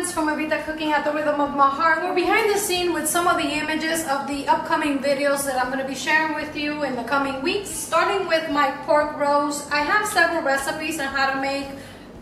friends from Evita Cooking at the Rhythm of My Heart. We're behind the scene with some of the images of the upcoming videos that I'm going to be sharing with you in the coming weeks. Starting with my pork roast. I have several recipes on how to make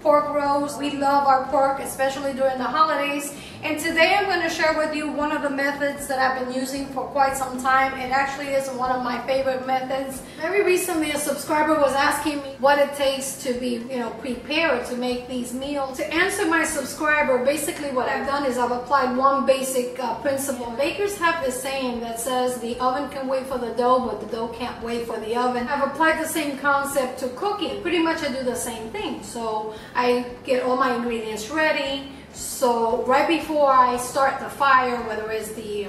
pork roast. We love our pork, especially during the holidays. And today I'm going to share with you one of the methods that I've been using for quite some time. It actually is one of my favorite methods. Very recently a subscriber was asking me what it takes to be, prepared to make these meals. To answer my subscriber, basically what I've done is I've applied one basic principle. Bakers have this saying that says the oven can wait for the dough, but the dough can't wait for the oven. I've applied the same concept to cooking. Pretty much I do the same thing. So I get all my ingredients ready. So right before I start the fire, whether it's the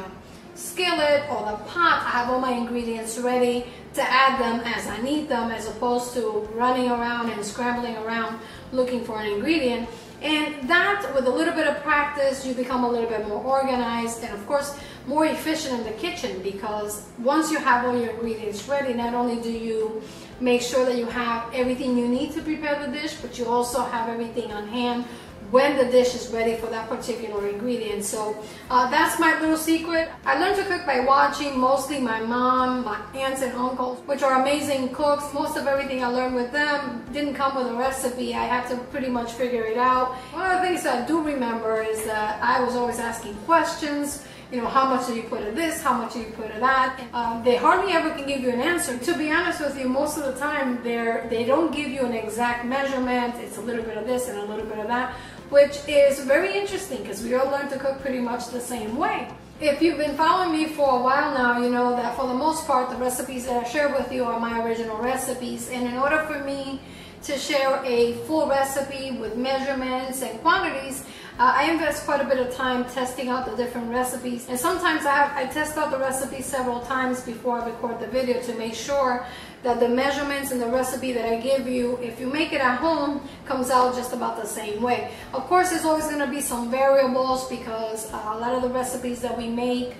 skillet or the pot, I have all my ingredients ready to add them as I need them, as opposed to running around and scrambling around looking for an ingredient. And that, with a little bit of practice, you become a little bit more organized and, of course, more efficient in the kitchen, because once you have all your ingredients ready, not only do you make sure that you have everything you need to prepare the dish, but you also have everything on hand when the dish is ready for that particular ingredient. So that's my little secret. I learned to cook by watching mostly my mom, my aunts and uncles, which are amazing cooks. Most of everything I learned with them didn't come with a recipe. I had to pretty much figure it out. One of the things I do remember is that I was always asking questions. How much do you put of this? How much do you put of that? They hardly ever can give you an answer. To be honest with you, most of the time they don't give you an exact measurement. It's a little bit of this and a little bit of that, which is very interesting because we all learn to cook pretty much the same way. If you've been following me for a while now, you know that for the most part, the recipes that I share with you are my original recipes. And in order for me to share a full recipe with measurements and quantities, I invest quite a bit of time testing out the different recipes. And sometimes I test out the recipe several times before I record the video to make sure that the measurements and the recipe that I give you, if you make it at home, comes out just about the same way. Of course, there's always going to be some variables because a lot of the recipes that we make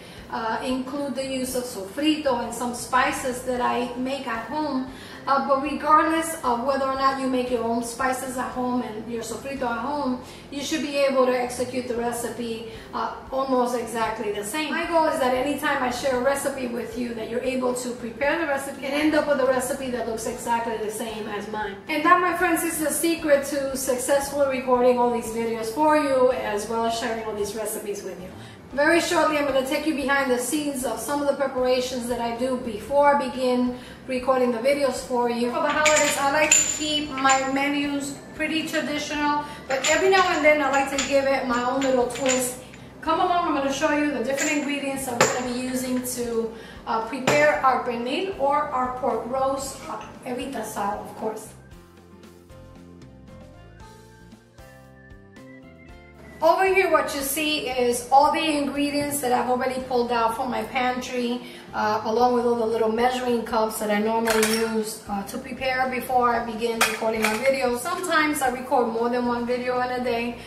include the use of sofrito and some spices that I make at home. But regardless of whether or not you make your own spices at home and your sofrito at home, you should be able to execute the recipe almost exactly the same. My goal is that anytime I share a recipe with you, that you're able to prepare the recipe and end up with a recipe that looks exactly the same as mine. And that, my friends, is the secret to successfully recording all these videos for you, as well as sharing all these recipes with you. Very shortly, I'm going to take you behind the scenes of some of the preparations that I do before I begin recording the videos for you. For the holidays, I like to keep my menus pretty traditional, but every now and then I like to give it my own little twist. Come along, I'm going to show you the different ingredients that we're going to be using to prepare our pernil or our pork roast, Evita style, of course. Over here, what you see is all the ingredients that I've already pulled out from my pantry, along with all the little measuring cups that I normally use to prepare before I begin recording my videos. Sometimes I record more than one video in a day,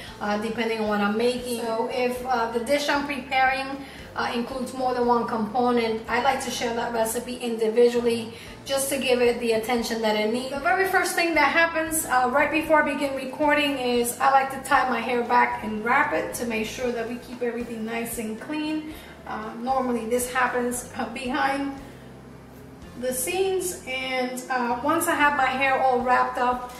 depending on what I'm making. So if the dish I'm preparing includes more than one component, I like to share that recipe individually just to give it the attention that it needs. The very first thing that happens right before I begin recording is I like to tie my hair back and wrap it to make sure that we keep everything nice and clean. Normally this happens behind the scenes, and once I have my hair all wrapped up,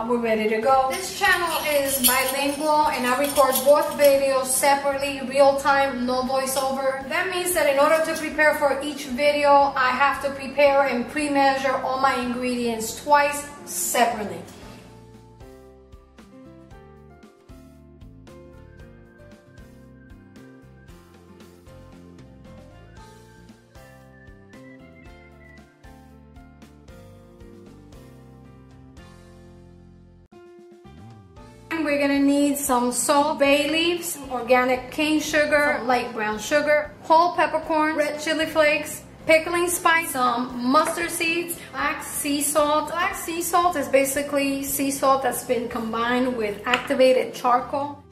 we're ready to go. This channel is bilingual and I record both videos separately, real time, no voiceover. That means that in order to prepare for each video, I have to prepare and pre-measure all my ingredients twice separately. We're gonna need some salt, bay leaves, organic cane sugar, light brown sugar, whole peppercorn, red chili flakes, pickling spice, some mustard seeds, black sea salt. Black sea salt is basically sea salt that's been combined with activated charcoal.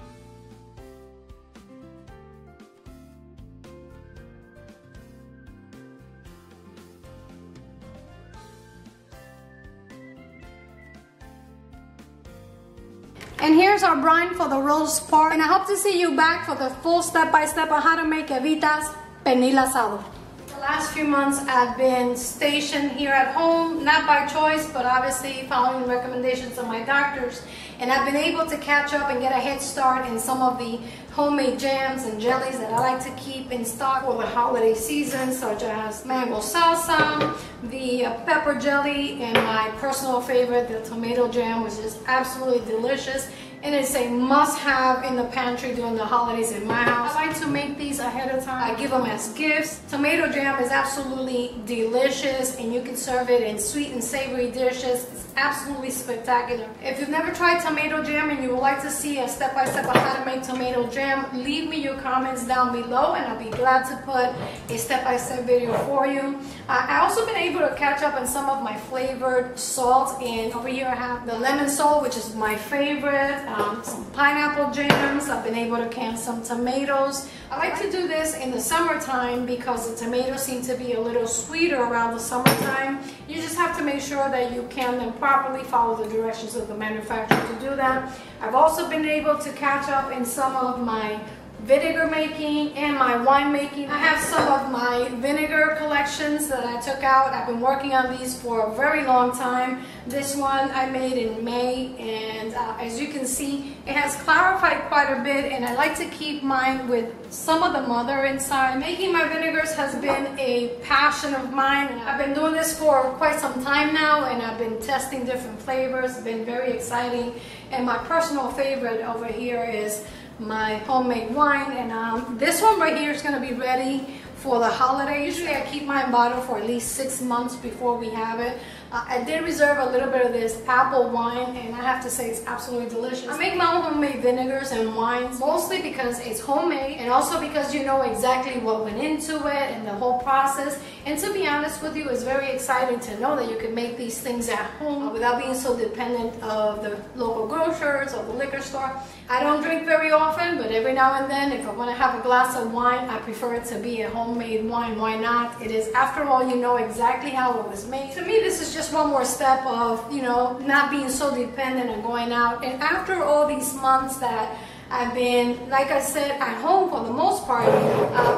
And here's our brine for the roast pork. And I hope to see you back for the full step-by-step on how to make Evita's pernil asado. The last few months I've been stationed here at home, not by choice, but obviously following the recommendations of my doctors. And I've been able to catch up and get a head start in some of the homemade jams and jellies that I like to keep in stock for the holiday season, such as mango salsa, the pepper jelly, and my personal favorite, the tomato jam, which is absolutely delicious. And it's a must-have in the pantry during the holidays in my house. I like to make these ahead of time. I give them as gifts. Tomato jam is absolutely delicious, and you can serve it in sweet and savory dishes. It's absolutely spectacular. If you've never tried tomato jam and you would like to see a step-by-step of how to make tomato jam, leave me your comments down below, and I'll be glad to put a step-by-step video for you. I also been able to catch up on some of my flavored salts, and over here I have the lemon salt, which is my favorite. Some pineapple jams. I've been able to can some tomatoes. I like to do this in the summertime because the tomatoes seem to be a little sweeter around the summertime. You just have to make sure that you can them properly, follow the directions of the manufacturer to do that. I've also been able to catch up in some of my vinegar making and my wine making. I have some of my vinegar collections that I took out. I've been working on these for a very long time. This one I made in May, and as you can see, it has clarified quite a bit, and I like to keep mine with some of the mother inside. Making my vinegars has been a passion of mine. I've been doing this for quite some time now, and I've been testing different flavors. It's been very exciting, and my personal favorite over here is my homemade wine, and this one right here is going to be ready for the holiday. Usually I keep mine bottled for at least 6 months before we have it. I did reserve a little bit of this apple wine, and I have to say it's absolutely delicious. I make my own homemade vinegars and wines mostly because it's homemade, and also because you know exactly what went into it and the whole process. And to be honest with you, it's very exciting to know that you can make these things at home without being so dependent of the local grocers or the liquor store. I don't drink very often, but every now and then, if I want to have a glass of wine, I prefer it to be a homemade wine. Why not? It is, after all, you know exactly how it was made. To me, this is just one more step of, you know, not being so dependent on going out. And after all these months that I've been, like I said, at home for the most part,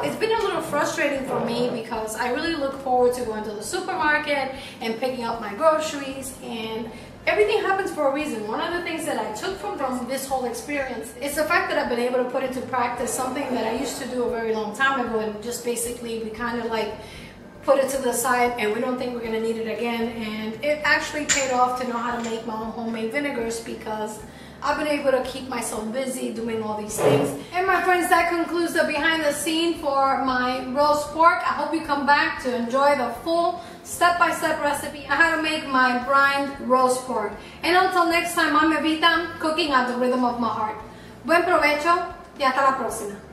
it's been a little frustrating for me because I really look forward to going to the supermarket and picking up my groceries, and everything happens for a reason. One of the things that I took from this whole experience is the fact that I've been able to put into practice something that I used to do a very long time ago, and just basically we kind of like put it to the side and we don't think we're going to need it again. And it actually paid off to know how to make my own homemade vinegars because I've been able to keep myself busy doing all these things. And my friends, that concludes the behind the scene for my roast pork. I hope you come back to enjoy the full step-by-step recipe on how to make my brined roast pork. And until next time, I'm Evita, cooking at the rhythm of my heart. Buen provecho y hasta la próxima.